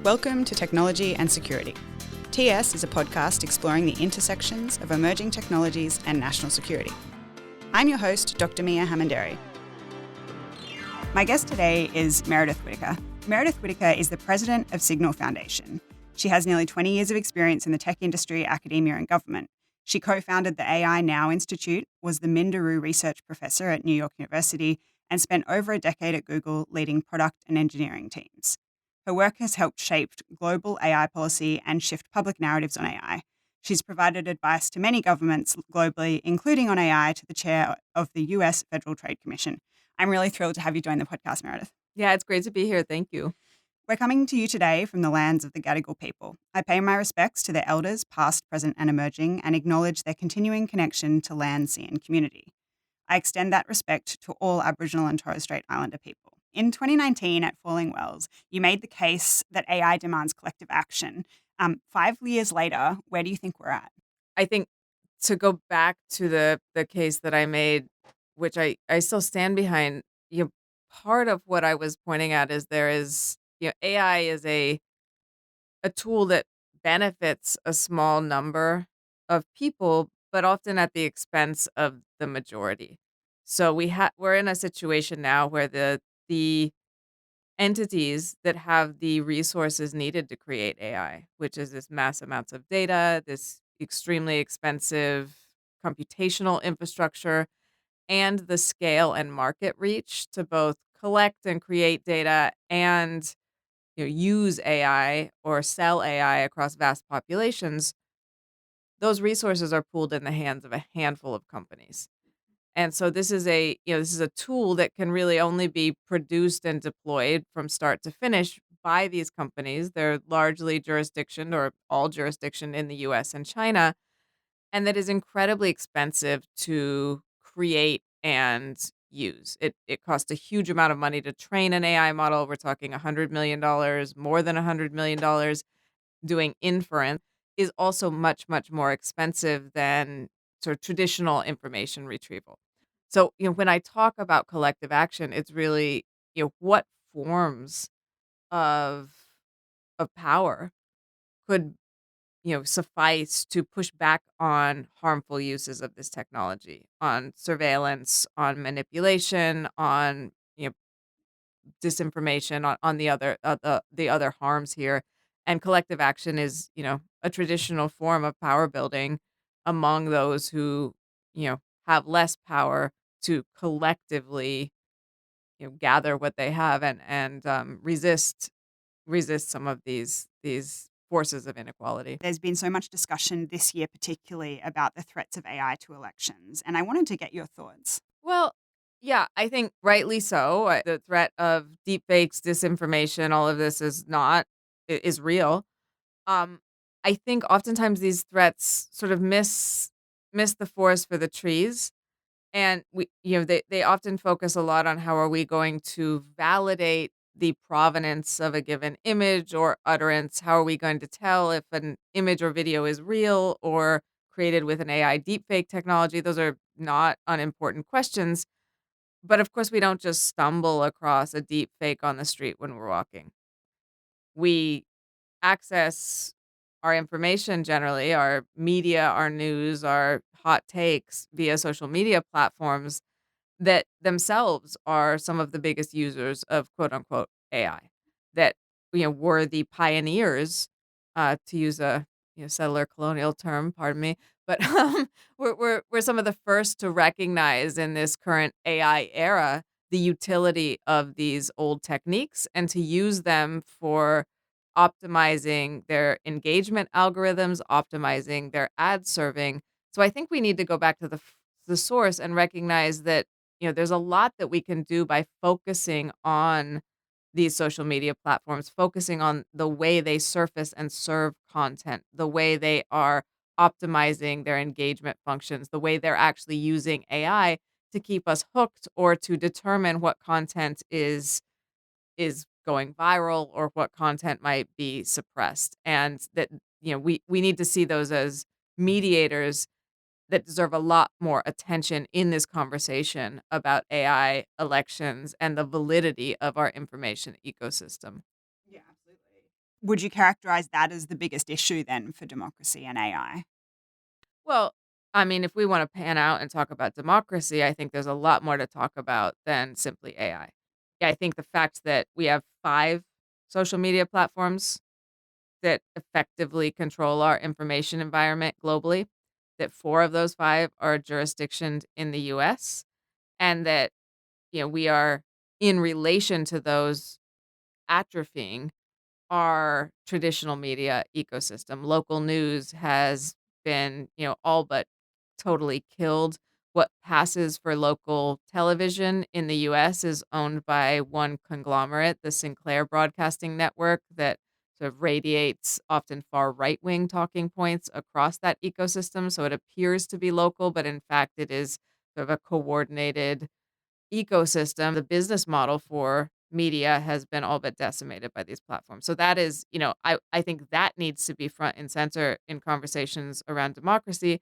Welcome to Technology and Security. TS is a podcast exploring the intersections of emerging technologies and national security. I'm your host, Dr. Mia Hamanderi. My guest today is Meredith Whittaker. Meredith Whittaker is the president of Signal Foundation. She has nearly 20 years of experience in the tech industry, academia and government. She co-founded the AI Now Institute, was the Minderoo Research Professor at New York University, and spent over a decade at Google leading product and engineering teams. Her work has helped shape global AI policy and shift public narratives on AI. She's provided advice to many governments globally, including on AI to the chair of the US Federal Trade Commission. I'm really thrilled to have you join the podcast, Meredith. Yeah, it's great to be here. Thank you. We're coming to you today from the lands of the Gadigal people. I pay my respects to their elders, past, present, and emerging, and acknowledge their continuing connection to land, sea, and community. I extend that respect to all Aboriginal and Torres Strait Islander people. In 2019 at Falling Wells, you made the case that AI demands collective action. 5 years later, where do you think we're at? I think to go back to the case that I made, which I still stand behind, part of what I was pointing at is there is, AI is a tool that benefits a small number of people, but often at the expense of the majority. So we're in a situation now where the entities that have the resources needed to create AI, which is this mass amounts of data, this extremely expensive computational infrastructure, and the scale and market reach to both collect and create data and use AI or sell AI across vast populations. Those resources are pooled in the hands of a handful of companies. And so this is a tool that can really only be produced and deployed from start to finish by these companies. They're largely jurisdictioned or all jurisdiction in the US and China, and that is incredibly expensive to create and use. It costs a huge amount of money to train an AI model. We're talking $100 million, more than $100 million. Doing inference is also much, much more expensive than sort of traditional information retrieval. So, when I talk about collective action, it's really, what forms of power could, suffice to push back on harmful uses of this technology, on surveillance, on manipulation, on, disinformation, on the other harms here. And collective action is, a traditional form of power building among those who, have less power to collectively, gather what they have and resist some of these forces of inequality. There's been so much discussion this year, particularly about the threats of AI to elections, and I wanted to get your thoughts. Well, yeah, I think rightly so. The threat of deepfakes, disinformation, all of this is real. Um, I think oftentimes these threats sort of miss the forest for the trees. And they often focus a lot on how are we going to validate the provenance of a given image or utterance? How are we going to tell if an image or video is real or created with an AI deepfake technology? Those are not unimportant questions. But of course, we don't just stumble across a deepfake on the street when we're walking. We access our information generally, our media, our news, our hot takes via social media platforms that themselves are some of the biggest users of quote unquote AI that were the pioneers, to use a settler colonial term, pardon me, but we're some of the first to recognize in this current AI era the utility of these old techniques and to use them for optimizing their engagement algorithms, optimizing their ad serving. So I think we need to go back to the source and recognize that there's a lot that we can do by focusing on these social media platforms, focusing on the way they surface and serve content, the way they are optimizing their engagement functions, the way they're actually using AI to keep us hooked or to determine what content is going viral or what content might be suppressed. And that we need to see those as mediators that deserve a lot more attention in this conversation about AI, elections, and the validity of our information ecosystem. Yeah, absolutely. Would you characterize that as the biggest issue then for democracy and AI? Well, I mean, if we want to pan out and talk about democracy, I think there's a lot more to talk about than simply AI. Yeah, I think the fact that we have 5 social media platforms that effectively control our information environment globally, that 4 of those 5 are jurisdictioned in the US, and that, we are in relation to those atrophying our traditional media ecosystem. Local news has been, all but totally killed. What passes for local television in the US is owned by one conglomerate, the Sinclair Broadcasting Network, that sort of radiates often far right wing talking points across that ecosystem. So it appears to be local, but in fact, it is sort of a coordinated ecosystem. The business model for media has been all but decimated by these platforms. So that is, I think that needs to be front and center in conversations around democracy,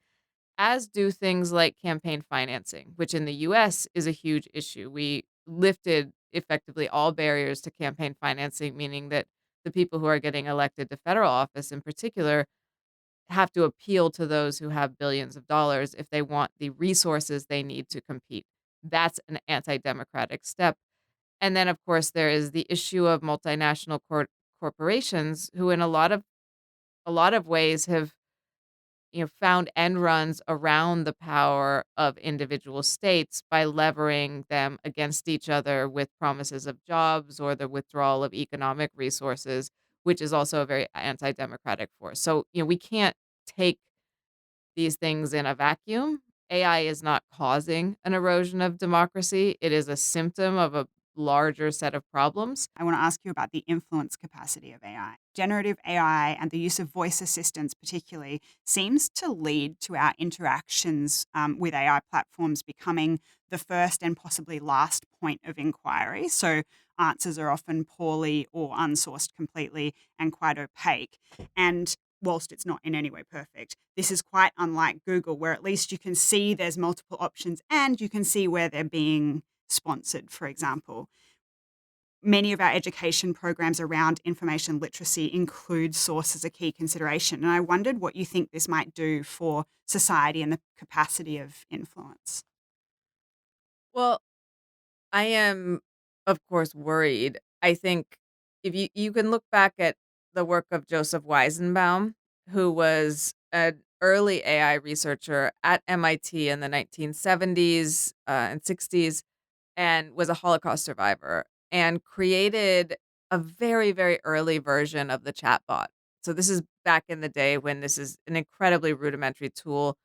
as do things like campaign financing, which in the US is a huge issue. We lifted effectively all barriers to campaign financing, meaning that the people who are getting elected to federal office in particular have to appeal to those who have billions of dollars if they want the resources they need to compete. That's an anti-democratic step. And then, of course, there is the issue of multinational corporations who, in a lot of ways, have found end runs around the power of individual states by levering them against each other with promises of jobs or the withdrawal of economic resources, which is also a very anti-democratic force. So, we can't take these things in a vacuum. AI is not causing an erosion of democracy. It is a symptom of a larger set of problems. I want to ask you about the influence capacity of AI. Generative AI and the use of voice assistants, particularly, seems to lead to our interactions with AI platforms becoming the first and possibly last point of inquiry. So, answers are often poorly or unsourced completely and quite opaque. And whilst it's not in any way perfect, this is quite unlike Google, where at least you can see there's multiple options and you can see where they're being sponsored, for example. Many of our education programs around information literacy include source as a key consideration. And I wondered what you think this might do for society and the capacity of influence. Well, I am, of course, worried. I think if you can look back at the work of Joseph Weizenbaum, who was an early AI researcher at MIT in the 1970s and 60s, and was a Holocaust survivor and created a very, very early version of the chatbot. So this is back in the day when this is an incredibly rudimentary tool.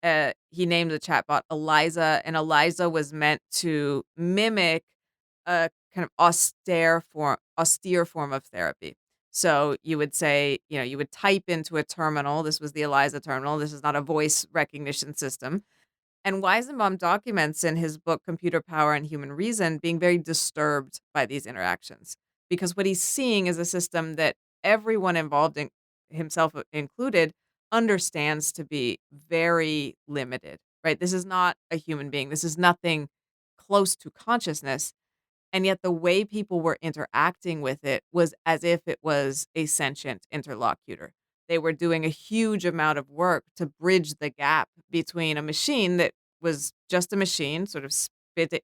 He named the chatbot Eliza, and Eliza was meant to mimic a kind of austere form of therapy. So you would say, you would type into a terminal. This was the Eliza terminal. This is not a voice recognition system. And Weizenbaum documents in his book, Computer Power and Human Reason, being very disturbed by these interactions because what he's seeing is a system that everyone involved, in, himself included, understands to be very limited, right? This is not a human being. This is nothing close to consciousness. And yet the way people were interacting with it was as if it was a sentient interlocutor. They were doing a huge amount of work to bridge the gap between a machine that was just a machine, sort of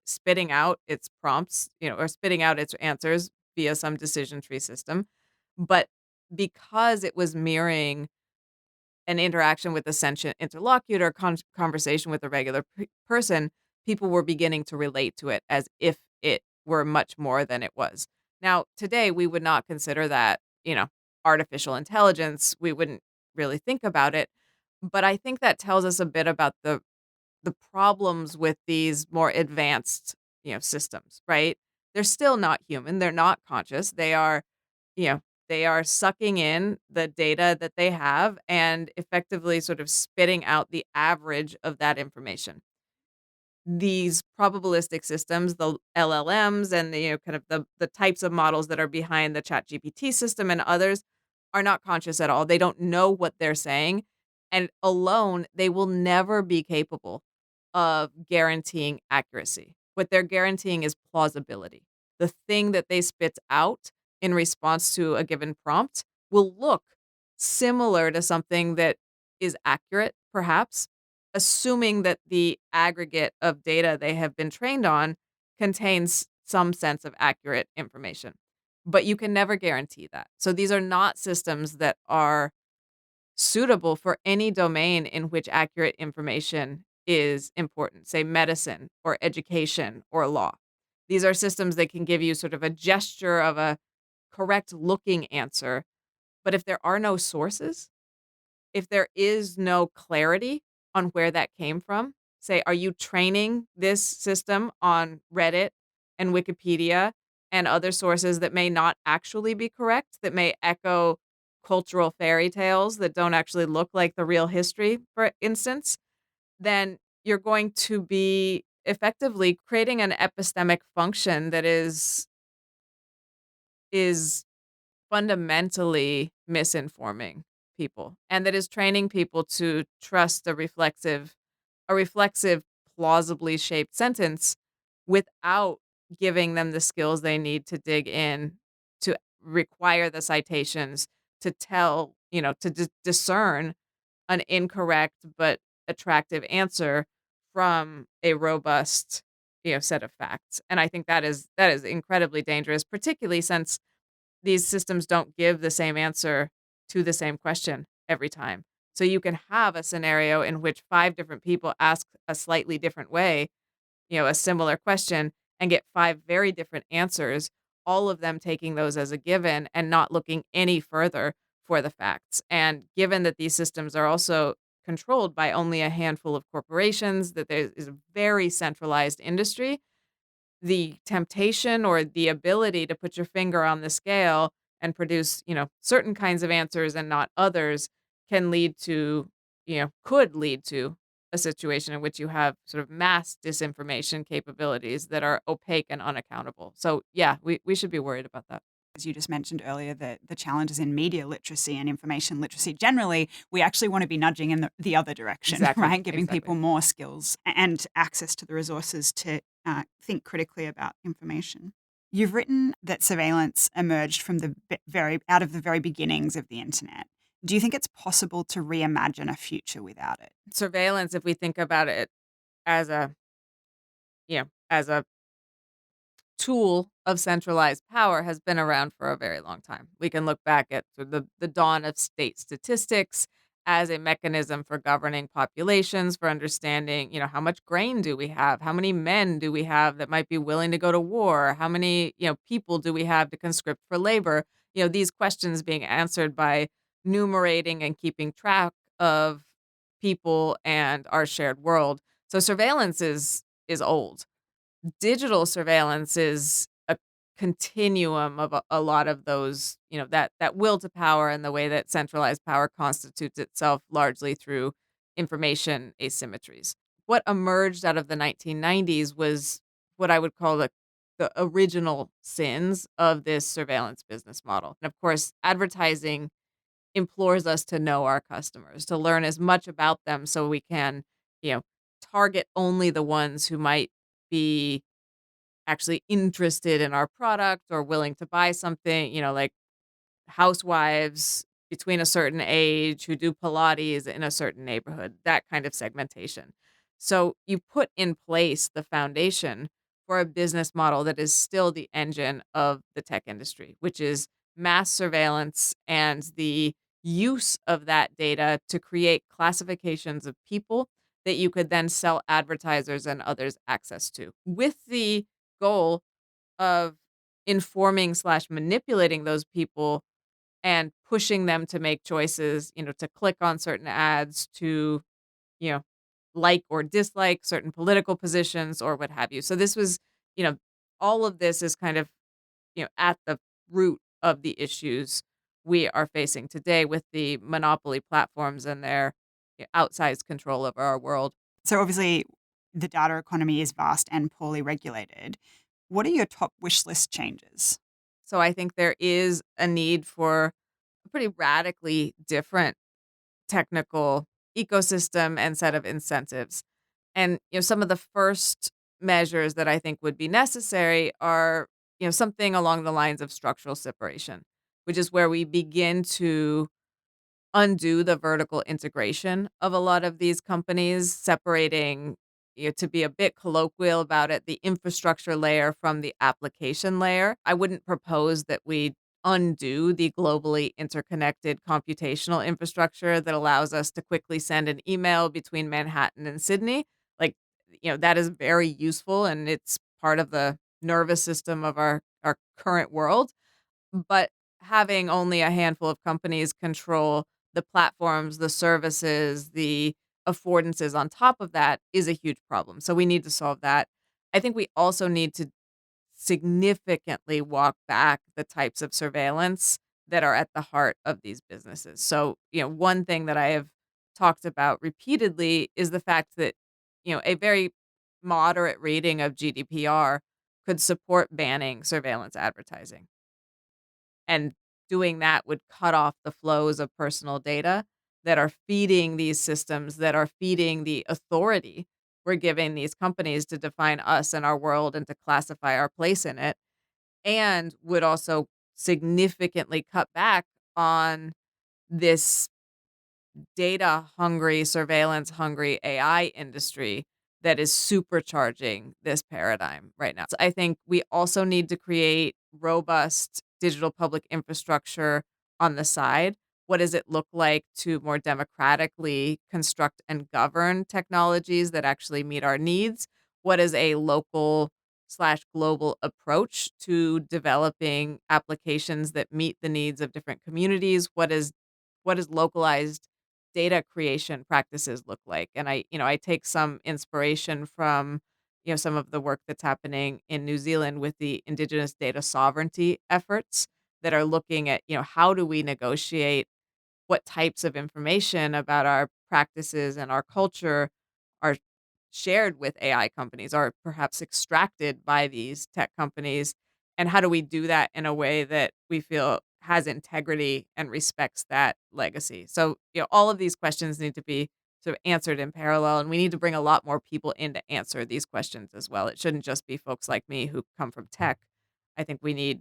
spitting out its prompts, or spitting out its answers via some decision tree system. But because it was mirroring an interaction with a sentient interlocutor, conversation with a regular person, people were beginning to relate to it as if it were much more than it was. Now, today, we would not consider that, artificial intelligence. We wouldn't really think about it. But I think that tells us a bit about the problems with these more advanced, systems, right? They're still not human. They're not conscious. You know, they are sucking in the data that they have and effectively sort of spitting out the average of that information. These probabilistic systems, the LLMs and the kind of the types of models that are behind the ChatGPT system and others are not conscious at all. They don't know what they're saying, and alone they will never be capable of guaranteeing accuracy. What they're guaranteeing is plausibility. The thing that they spit out in response to a given prompt will look similar to something that is accurate, perhaps, assuming that the aggregate of data they have been trained on contains some sense of accurate information. But you can never guarantee that. So these are not systems that are suitable for any domain in which accurate information is important, say medicine or education or law. These are systems that can give you sort of a gesture of a correct looking answer. But if there are no sources, if there is no clarity on where that came from, say, are you training this system on Reddit and Wikipedia and other sources that may not actually be correct, that may echo cultural fairy tales that don't actually look like the real history, for instance, then you're going to be effectively creating an epistemic function that is fundamentally misinforming people and that is training people to trust a reflexive plausibly shaped sentence without giving them the skills they need to dig in, to require the citations, to tell, to discern an incorrect but attractive answer from a robust, set of facts. And I think that is incredibly dangerous, particularly since these systems don't give the same answer to the same question every time. So you can have a scenario in which 5 different people ask a slightly different way, a similar question, and get 5 very different answers, all of them taking those as a given and not looking any further for the facts. And given that these systems are also controlled by only a handful of corporations, that there is a very centralized industry, the temptation or the ability to put your finger on the scale and produce, certain kinds of answers and not others can lead to, could lead to a situation in which you have sort of mass disinformation capabilities that are opaque and unaccountable. So, yeah, we should be worried about that. As you just mentioned earlier, the challenges in media literacy and information literacy generally, we actually want to be nudging in the other direction, Exactly. right? Giving Exactly. people more skills and access to the resources to think critically about information. You've written that surveillance emerged from out of the very beginnings of the internet. Do you think it's possible to reimagine a future without it? Surveillance, if we think about it as a tool of centralized power, has been around for a very long time. We can look back at sort of the dawn of state statistics as a mechanism for governing populations, for understanding, how much grain do we have? How many men do we have that might be willing to go to war? How many, people do we have to conscript for labor? These questions being answered by numerating and keeping track of people and our shared world. So surveillance is old. Digital surveillance is a continuum of a lot of those, that will to power and the way that centralized power constitutes itself largely through information asymmetries. What emerged out of the 1990s was what I would call the original sins of this surveillance business model. And of course, advertising implores us to know our customers, to learn as much about them so we can, you know, target only the ones who might be actually interested in our product or willing to buy something, like housewives between a certain age who do Pilates in a certain neighborhood, that kind of segmentation. So you put in place the foundation for a business model that is still the engine of the tech industry, which is mass surveillance and the use of that data to create classifications of people that you could then sell advertisers and others access to, with the goal of informing slash manipulating those people and pushing them to make choices, to click on certain ads, to, you know, like or dislike certain political positions or what have you. So this was, you know, all of this is kind of, at the root of the issues we are facing today with the monopoly platforms and their outsized control over our world. So obviously, the data economy is vast and poorly regulated. What are your top wish list changes? So I think there is a need for a pretty radically different technical ecosystem and set of incentives. And, some of the first measures that I think would be necessary are, something along the lines of structural separation, which is where we begin to undo the vertical integration of a lot of these companies, separating, to be a bit colloquial about it, the infrastructure layer from the application layer. I wouldn't propose that we undo the globally interconnected computational infrastructure that allows us to quickly send an email between Manhattan and Sydney. Like, that is very useful and it's part of the nervous system of our current world. But having only a handful of companies control the platforms, the services, the affordances on top of that is a huge problem. So we need to solve that. I think we also need to significantly walk back the types of surveillance that are at the heart of these businesses. So, one thing that I have talked about repeatedly is the fact that, a very moderate reading of GDPR could support banning surveillance advertising. And doing that would cut off the flows of personal data that are feeding these systems, that are feeding the authority we're giving these companies to define us and our world and to classify our place in it, and would also significantly cut back on this data hungry, surveillance hungry AI industry that is supercharging this paradigm right now. So I think we also need to create robust digital public infrastructure on the side. What does it look like to more democratically construct and govern technologies that actually meet our needs? What is a local slash global approach to developing applications that meet the needs of different communities? What is localized data creation practices look like? And I take some inspiration from, some of the work that's happening in New Zealand with the indigenous data sovereignty efforts that are looking at, how do we negotiate what types of information about our practices and our culture are shared with AI companies or perhaps extracted by these tech companies? And how do we do that in a way that we feel has integrity and respects that legacy? So, all of these questions need to be sort of answered in parallel, and we need to bring a lot more people in to answer these questions as well. It shouldn't just be folks like me who come from tech. I think we need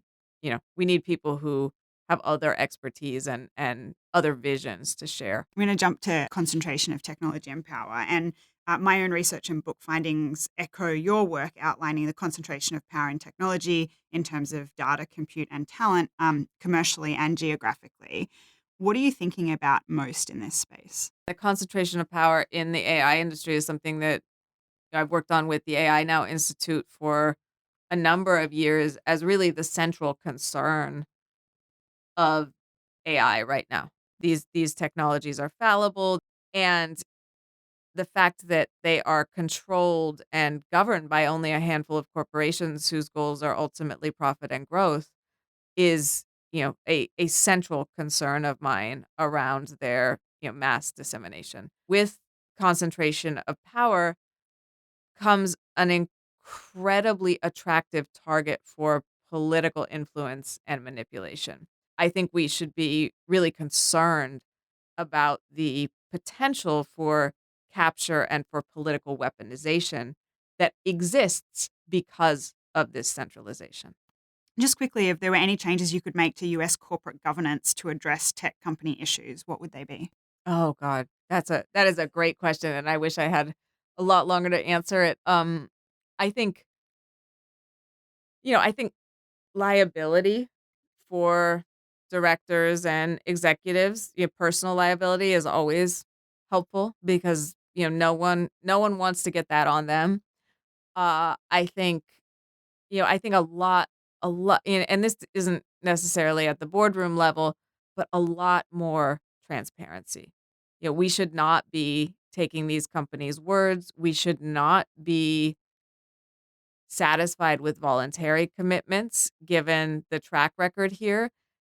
people who have other expertise and other visions to share. I'm going to jump to concentration of technology and power. And my own research and book findings echo your work outlining the concentration of power in technology in terms of data, compute, and talent, commercially and geographically. What are you thinking about most in this space? The concentration of power in the AI industry is something that I've worked on with the AI Now Institute for a number of years as really the central concern of AI right now. These technologies are fallible, and the fact that they are controlled and governed by only a handful of corporations whose goals are ultimately profit and growth is, a central concern of mine around their, mass dissemination. With concentration of power comes an incredibly attractive target for political influence and manipulation. I think we should be really concerned about the potential for capture and for political weaponization that exists because of this centralization. Just quickly, if there were any changes you could make to US corporate governance to address tech company issues, what would they be? Oh god, that is a great question, and I wish I had a lot longer to answer it. I think, I think liability for directors and executives, personal liability is always helpful because, no one wants to get that on them. I think a lot, and this isn't necessarily at the boardroom level, but a lot more transparency. We should not be taking these companies' words. We should not be satisfied with voluntary commitments given the track record here.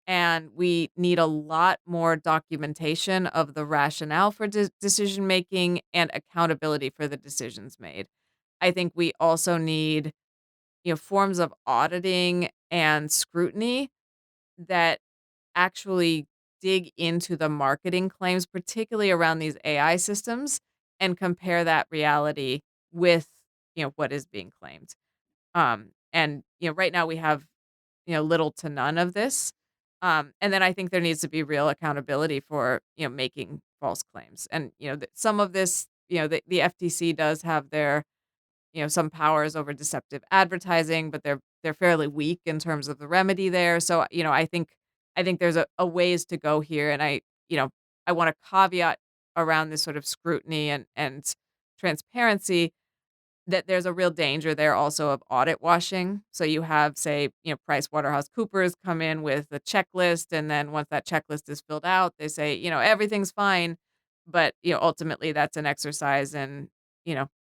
And we need a lot more documentation of the rationale for decision making and accountability for the decisions made. I think we also need, forms of auditing and scrutiny that actually dig into the marketing claims, particularly around these AI systems, and compare that reality with, what is being claimed. And right now we have, little to none of this. And then I think there needs to be real accountability for, making false claims. And, some of this, the FTC does have their, some powers over deceptive advertising, but they're fairly weak in terms of the remedy there. So, I think there's a ways to go here. And I want to caveat around this sort of scrutiny and transparency that there's a real danger there also of audit washing. So you have, say, PricewaterhouseCoopers come in with a checklist, and then once that checklist is filled out, they say, everything's fine. But, ultimately that's an exercise in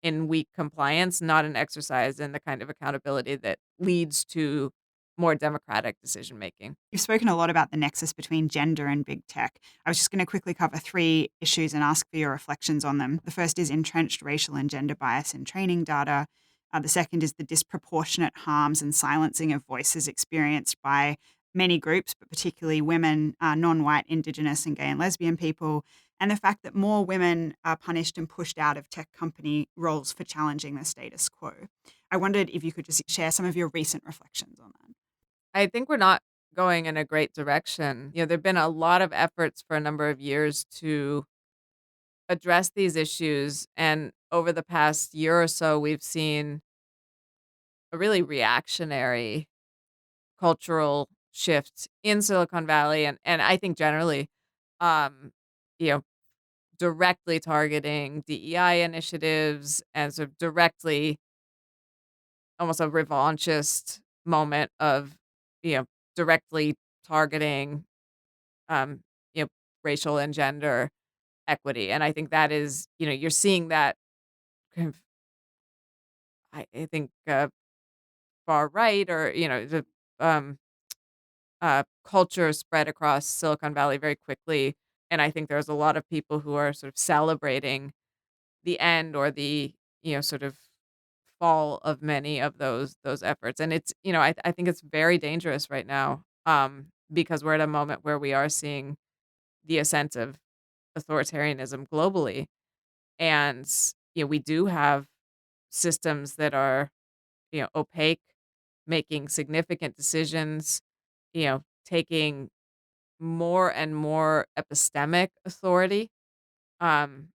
weak compliance, not an exercise in the kind of accountability that leads to more democratic decision making. You've spoken a lot about the nexus between gender and big tech. I was just going to quickly cover three issues and ask for your reflections on them. The first is entrenched racial and gender bias in training data. The second is the disproportionate harms and silencing of voices experienced by many groups, but particularly women, non-white, Indigenous, and gay and lesbian people. And the fact that more women are punished and pushed out of tech company roles for challenging the status quo. I wondered if you could just share some of your recent reflections on that. I think we're not going in a great direction. There've been a lot of efforts for a number of years to address these issues, and over the past year or so, we've seen a really reactionary cultural shift in Silicon Valley and I think generally, um, you know, directly targeting DEI initiatives and sort of directly almost a revanchist moment of, directly targeting, um, you know, racial and gender equity. And I think that is, you're seeing that kind of, I think, far right or, the um, culture spread across Silicon Valley very quickly. And I think there's a lot of people who are sort of celebrating the end or the, sort of fall of many of those efforts. And it's, I think it's very dangerous right now, because we're at a moment where we are seeing the ascent of authoritarianism globally. And, we do have systems that are, opaque, making significant decisions, taking more and more epistemic authority, um,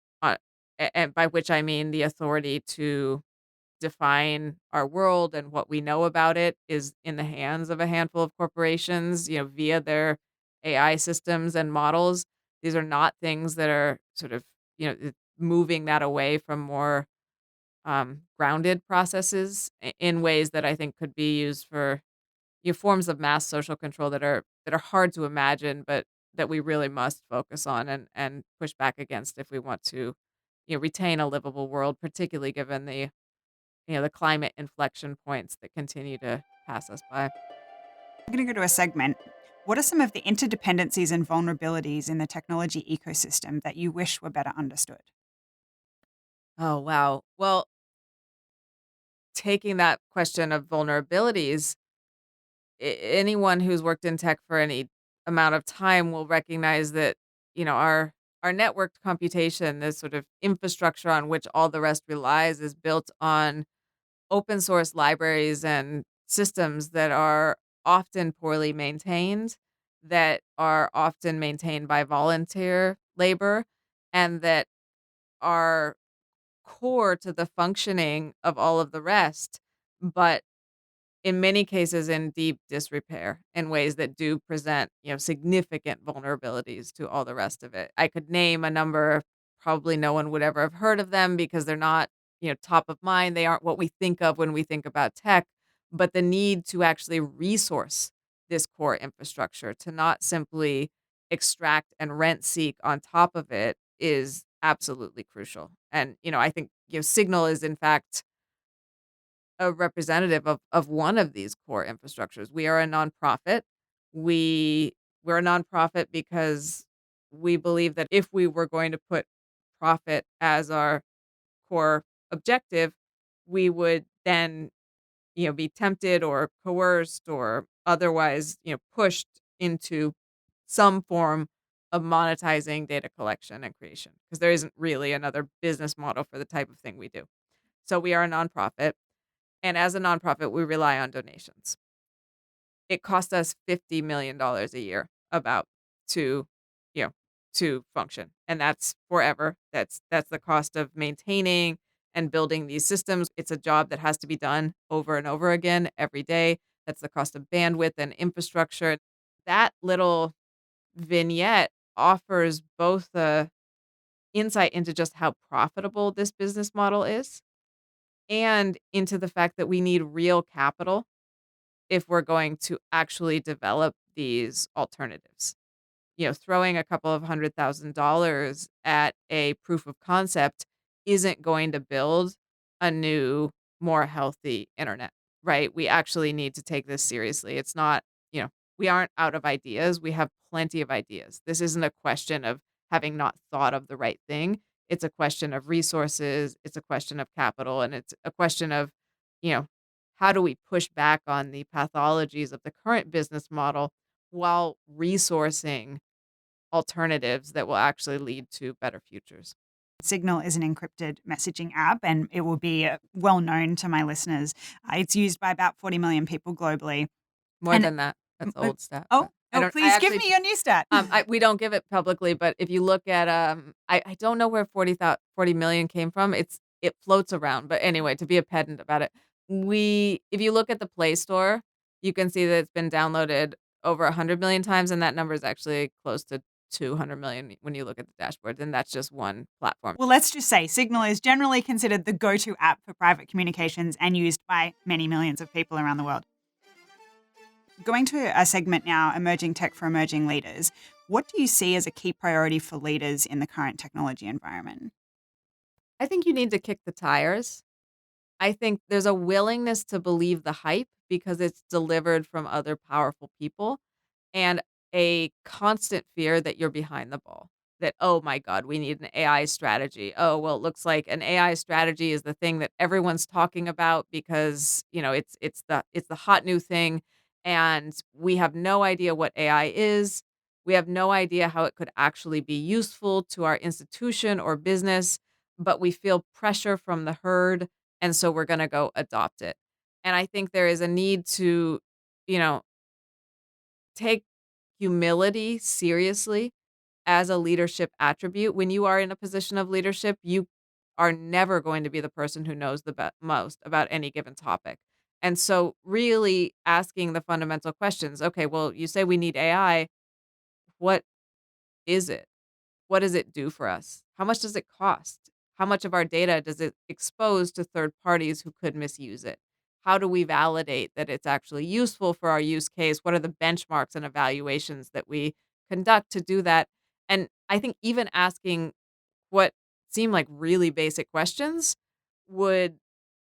and by which I mean the authority to define our world and what we know about it is in the hands of a handful of corporations, via their AI systems and models. These are not things that are sort of, moving that away from more grounded processes in ways that I think could be used for forms of mass social control that are hard to imagine, but that we really must focus on and push back against if we want to, retain a livable world, particularly given the climate inflection points that continue to pass us by. I'm going to go to a segment. What are some of the interdependencies and vulnerabilities in the technology ecosystem that you wish were better understood? Oh, wow. Well, taking that question of vulnerabilities, anyone who's worked in tech for any amount of time will recognize that, our networked computation, this sort of infrastructure on which all the rest relies, is built on open source libraries and systems that are often poorly maintained, that are often maintained by volunteer labor, and that are core to the functioning of all of the rest, but in many cases in deep disrepair in ways that do present, significant vulnerabilities to all the rest of it. I could name a number, probably no one would ever have heard of them because they're not, top of mind. They aren't what we think of when we think about tech, but the need to actually resource this core infrastructure, to not simply extract and rent seek on top of it, is absolutely crucial. And, I think, Signal is in fact a representative of one of these core infrastructures. We are a nonprofit. We're a nonprofit because we believe that if we were going to put profit as our core objective, we would then, be tempted or coerced or otherwise, pushed into some form of monetizing data collection and creation because there isn't really another business model for the type of thing we do. So we are a nonprofit. And as a nonprofit, we rely on donations. it costs us $50 million a year about to, you know, to function, and that's forever. That's the cost of maintaining and building these systems. It's a job that has to be done over and over again every day. That's the cost of bandwidth and infrastructure. That little vignette offers both the insight into just how profitable this business model is and into the fact that we need real capital if we're going to actually develop these alternatives. Throwing a couple of $100,000 at a proof of concept isn't going to build a new, more healthy internet, right? We actually need to take this seriously. It's not, we aren't out of ideas. We have plenty of ideas. This isn't a question of having not thought of the right thing. It's a question of resources. It's a question of capital. And it's a question of, you know, how do we push back on the pathologies of the current business model while resourcing alternatives that will actually lead to better futures. Signal is an encrypted messaging app, and it will be well known to my listeners. It's used by about 40 million people globally. More than that. That's old stat. Please give me your new stat. We don't give it publicly, but if you look at, I don't know where 40 million came from. It floats around, but anyway, to be a pedant about it, if you look at the Play Store, you can see that it's been downloaded over 100 million times, and that number is actually close to 200 million when you look at the dashboard, and that's just one platform. Well, let's just say Signal is generally considered the go-to app for private communications and used by many millions of people around the world. Going to a segment now, Emerging Tech for Emerging Leaders. What do you see as a key priority for leaders in the current technology environment? I think you need to kick the tires. I think there's a willingness to believe the hype because it's delivered from other powerful people, and a constant fear that you're behind the ball. That, oh my God, we need an AI strategy. Oh, well, it looks like an AI strategy is the thing that everyone's talking about because, it's the hot new thing, and we have no idea what AI is. We have no idea how it could actually be useful to our institution or business, but we feel pressure from the herd, and so we're going to go adopt it. And I think there is a need to, you know, take humility seriously as a leadership attribute. When you are in a position of leadership, you are never going to be the person who knows the most about any given topic. And so, really asking the fundamental questions. Okay, well, you say we need AI. What is it? What does it do for us? How much does it cost? How much of our data does it expose to third parties who could misuse it? How do we validate that it's actually useful for our use case? What are the benchmarks and evaluations that we conduct to do that? And I think even asking what seem like really basic questions would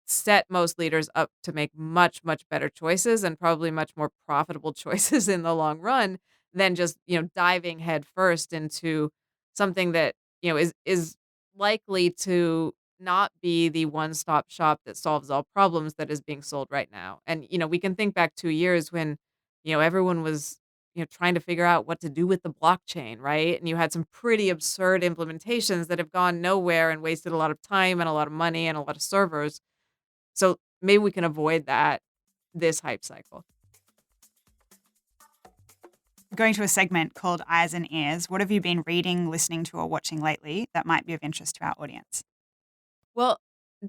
set most leaders up to make much, much better choices and probably much more profitable choices in the long run than just, diving headfirst into something that, is likely to not be the one-stop shop that solves all problems that is being sold right now. And, we can think back 2 years when, everyone was, trying to figure out what to do with the blockchain, right? And you had some pretty absurd implementations that have gone nowhere and wasted a lot of time and a lot of money and a lot of servers. So maybe we can avoid this hype cycle. Going to a segment called Eyes and Ears. What have you been reading, listening to, or watching lately that might be of interest to our audience? Well,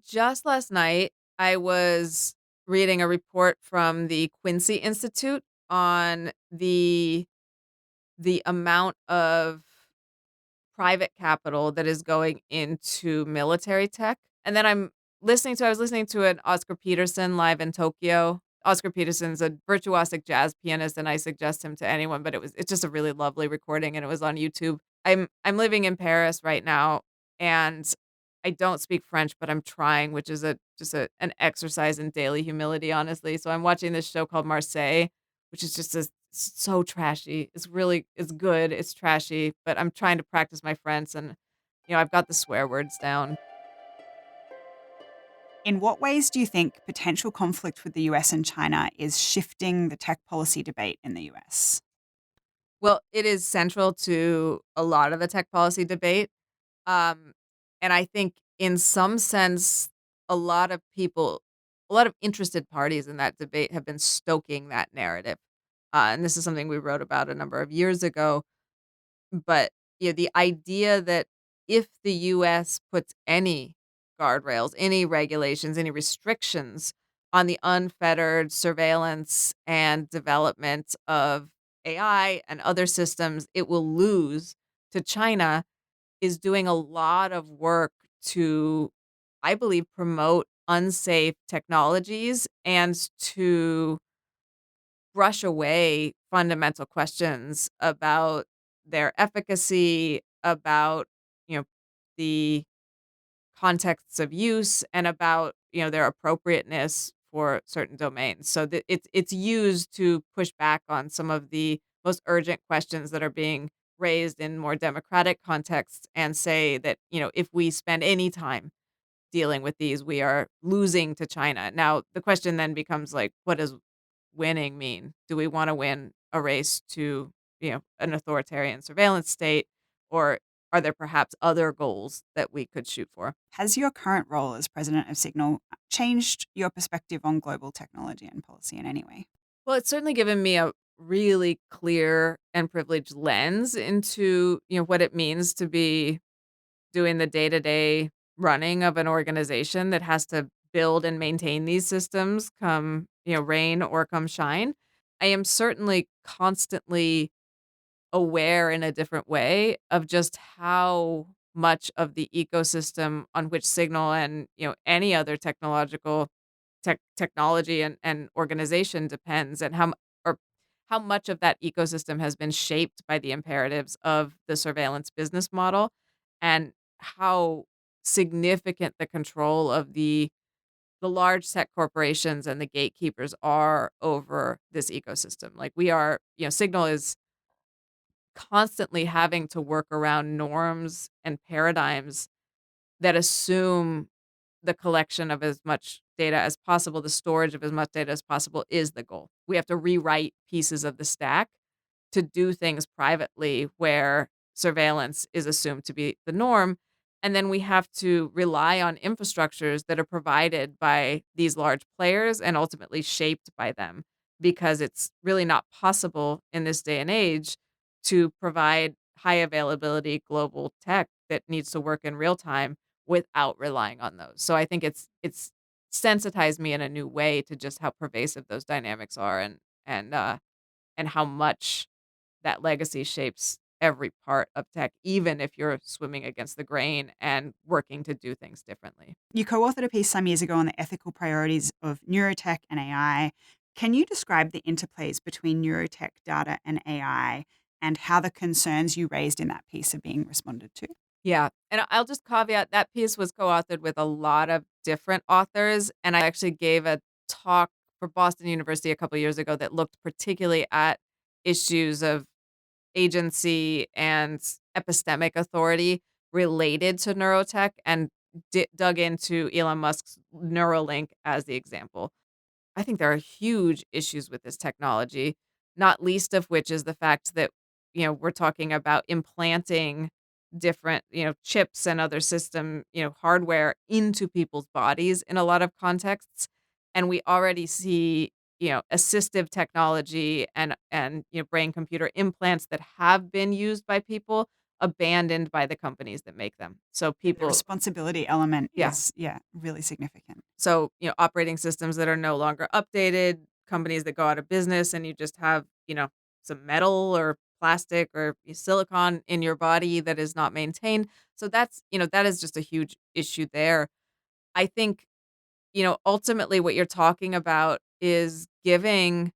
just last night, I was reading a report from the Quincy Institute on the amount of private capital that is going into military tech. And then I was listening to an Oscar Peterson live in Tokyo. Oscar Peterson's a virtuosic jazz pianist, and I suggest him to anyone, but it's just a really lovely recording, and it was on YouTube. I'm living in Paris right now, and I don't speak French, but I'm trying, which is an exercise in daily humility, honestly. So I'm watching this show called Marseille, which is just so trashy. It's good. It's trashy, but I'm trying to practice my French, and I've got the swear words down. In what ways do you think potential conflict with the US and China is shifting the tech policy debate in the US? Well, it is central to a lot of the tech policy debate. Um, and I think in some sense, a lot of interested parties in that debate have been stoking that narrative. And this is something we wrote about a number of years ago. But the idea that if the US puts any guardrails, any regulations, any restrictions on the unfettered surveillance and development of AI and other systems, it will lose to China, is doing a lot of work to, I believe, promote unsafe technologies and to brush away fundamental questions about their efficacy, about, you know, the contexts of use, and about, their appropriateness for certain domains. So that it's used to push back on some of the most urgent questions that are being raised in more democratic contexts and say that, if we spend any time dealing with these, we are losing to China. Now, the question then becomes like, what does winning mean? Do we want to win a race to, an authoritarian surveillance state, or are there perhaps other goals that we could shoot for? Has your current role as president of Signal changed your perspective on global technology and policy in any way? Well, it's certainly given me a really clear and privileged lens into, what it means to be doing the day-to-day running of an organization that has to build and maintain these systems come, rain or come shine. I am certainly constantly aware in a different way of just how much of the ecosystem on which Signal and, any other technology and organization depends, and or how much of that ecosystem has been shaped by the imperatives of the surveillance business model, and how significant the control of the large tech corporations and the gatekeepers are over this ecosystem. Like, we are, Signal is constantly having to work around norms and paradigms that assume the collection of as much data as possible, the storage of as much data as possible is the goal. We have to rewrite pieces of the stack to do things privately where surveillance is assumed to be the norm. And then we have to rely on infrastructures that are provided by these large players and ultimately shaped by them, because it's really not possible in this day and age to provide high availability global tech that needs to work in real time without relying on those. So I think it's sensitized me in a new way to just how pervasive those dynamics are, and how much that legacy shapes every part of tech, even if you're swimming against the grain and working to do things differently. You co-authored a piece some years ago on the ethical priorities of neurotech and AI. Can you describe the interplays between neurotech data and AI and how the concerns you raised in that piece are being responded to? Yeah, and I'll just caveat that piece was co-authored with a lot of different authors, and I actually gave a talk for Boston University a couple years ago that looked particularly at issues of agency and epistemic authority related to neurotech, and dug into Elon Musk's Neuralink as the example. I think there are huge issues with this technology, not least of which is the fact that, we're talking about implanting different, chips and other system, hardware into people's bodies in a lot of contexts. And we already see, assistive technology and brain computer implants that have been used by people abandoned by the companies that make them. So The people, responsibility element yeah, is, yeah, really significant. so, operating systems that are no longer updated, companies that go out of business, and you just have, some metal or plastic or silicon in your body that is not maintained. So that is just a huge issue there. I think, ultimately what you're talking about is giving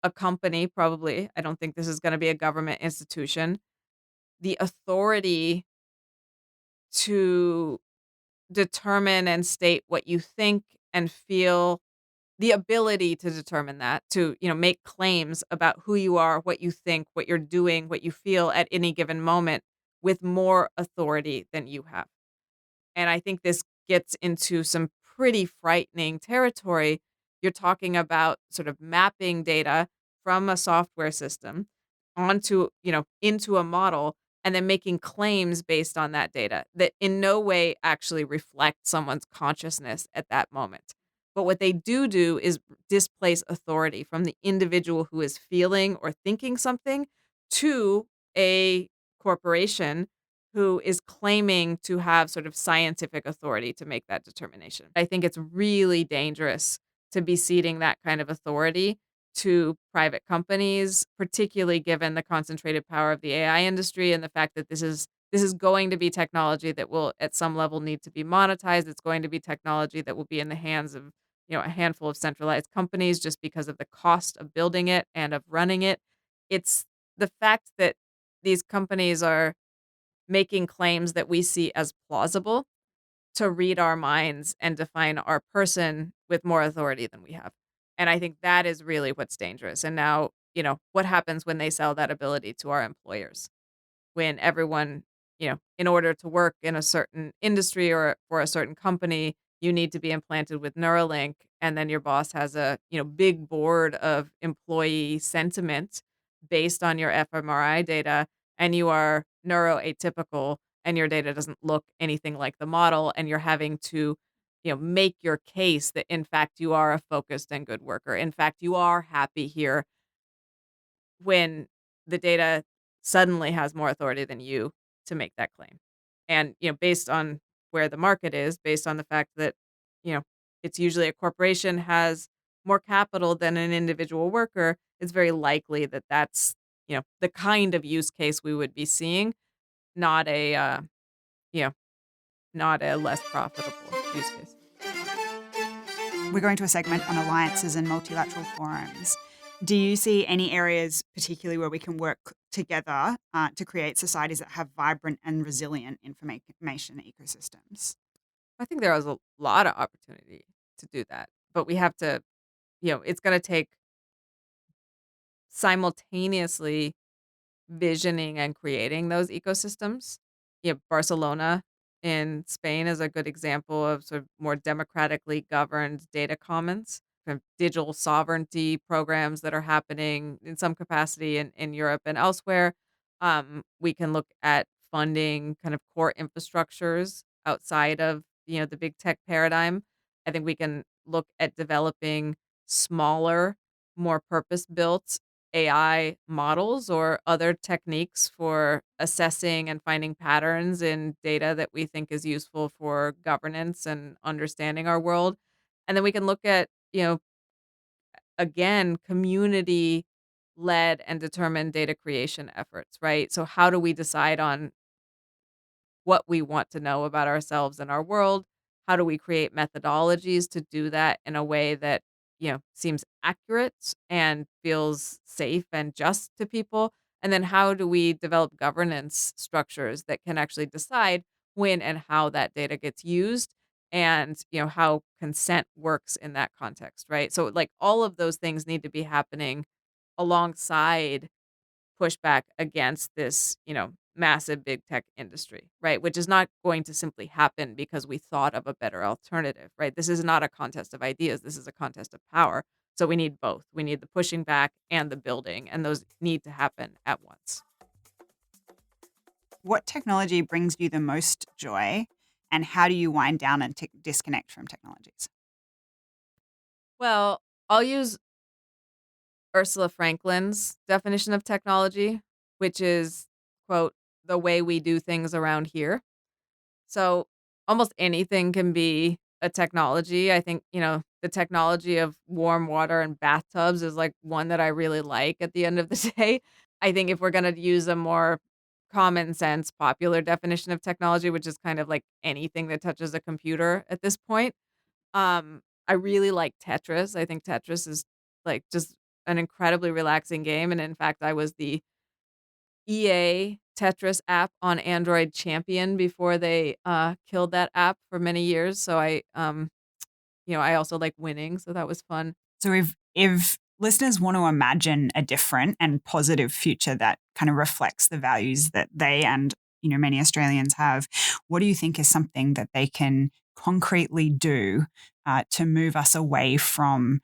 a company, probably, I don't think this is going to be a government institution, the authority to determine and state what you think and feel, the ability to determine that, to, make claims about who you are, what you think, what you're doing, what you feel at any given moment with more authority than you have. And I think this gets into some pretty frightening territory. You're talking about sort of mapping data from a software system onto, into a model, and then making claims based on that data that in no way actually reflect someone's consciousness at that moment. But what they do is displace authority from the individual who is feeling or thinking something to a corporation who is claiming to have sort of scientific authority to make that determination. I think it's really dangerous to be ceding that kind of authority to private companies, particularly given the concentrated power of the AI industry and the fact that this is going to be technology that will at some level need to be monetized. It's going to be technology that will be in the hands of, a handful of centralized companies just because of the cost of building it and of running it. It's the fact that these companies are making claims that we see as plausible to read our minds and define our person with more authority than we have. And I think that is really what's dangerous. And now, what happens when they sell that ability to our employers? When everyone, in order to work in a certain industry or for a certain company, you need to be implanted with Neuralink. And then your boss has a, big board of employee sentiment based on your fMRI data, and you are neuroatypical and your data doesn't look anything like the model. And you're having to, make your case that in fact you are a focused and good worker. In fact, you are happy here when the data suddenly has more authority than you to make that claim. And, based on where the market is, based on the fact that, you know, it's usually a corporation has more capital than an individual worker, it's very likely that that's, the kind of use case we would be seeing, not a, you know, not a less profitable use case. We're going to a segment on alliances and multilateral forums. Do you see any areas particularly where we can work together to create societies that have vibrant and resilient information ecosystems? I think there is a lot of opportunity to do that, but we have to, it's going to take simultaneously visioning and creating those ecosystems. Barcelona in Spain is a good example of sort of more democratically governed data commons, kind of digital sovereignty programs that are happening in some capacity in Europe and elsewhere. We can look at funding kind of core infrastructures outside of, the big tech paradigm. I think we can look at developing smaller, more purpose-built AI models or other techniques for assessing and finding patterns in data that we think is useful for governance and understanding our world. And then we can look at, again, community led and determined data creation efforts, right? So, how do we decide on what we want to know about ourselves and our world? How do we create methodologies to do that in a way that, seems accurate and feels safe and just to people? And then how do we develop governance structures that can actually decide when and how that data gets used and, how consent works in that context, right? So like all of those things need to be happening alongside pushback against this, massive big tech industry, right? Which is not going to simply happen because we thought of a better alternative, right? This is not a contest of ideas. This is a contest of power. So we need both. We need the pushing back and the building, and those need to happen at once. What technology brings you the most joy, and how do you wind down and disconnect from technologies? Well, I'll use Ursula Franklin's definition of technology, which is, quote, the way we do things around here. So almost anything can be a technology. I think, the technology of warm water and bathtubs is like one that I really like at the end of the day. I think if we're going to use a more common sense, popular definition of technology, which is kind of like anything that touches a computer at this point, I really like Tetris. I think Tetris is like just an incredibly relaxing game. And in fact, I was the EA Tetris app on Android champion before they, killed that app for many years, so I also like winning, so that was fun. So if listeners want to imagine a different and positive future that kind of reflects the values that they and many Australians have, what do you think is something that they can concretely do to move us away from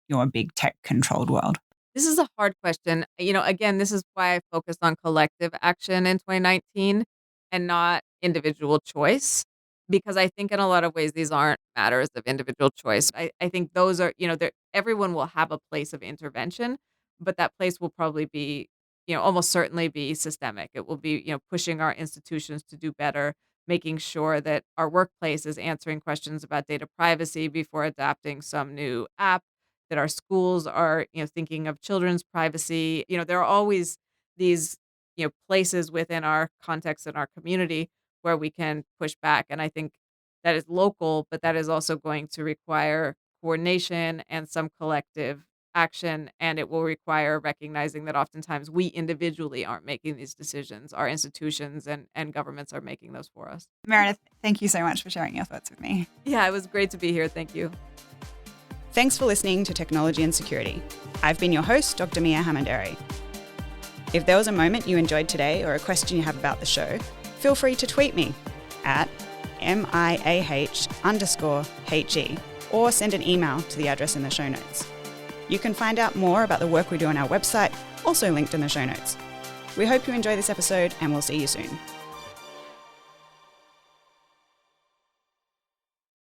your big tech controlled world? This is a hard question. Again, this is why I focused on collective action in 2019 and not individual choice. because I think in a lot of ways these aren't matters of individual choice. I think those are, everyone will have a place of intervention, but that place will probably be, almost certainly be systemic. It will be, pushing our institutions to do better, making sure that our workplace is answering questions about data privacy before adapting some new app, that our schools are, thinking of children's privacy. There are always these, places within our context and our community where we can push back. And I think that is local, but that is also going to require coordination and some collective action. And it will require recognizing that oftentimes we individually aren't making these decisions. Our institutions and governments are making those for us. Meredith, thank you so much for sharing your thoughts with me. Yeah, it was great to be here. Thank you. Thanks for listening to Technology and Security. I've been your host, Dr. Mia Hamanderi. If there was a moment you enjoyed today or a question you have about the show, feel free to tweet me at MIAH_HE or send an email to the address in the show notes. You can find out more about the work we do on our website, also linked in the show notes. We hope you enjoy this episode, and we'll see you soon.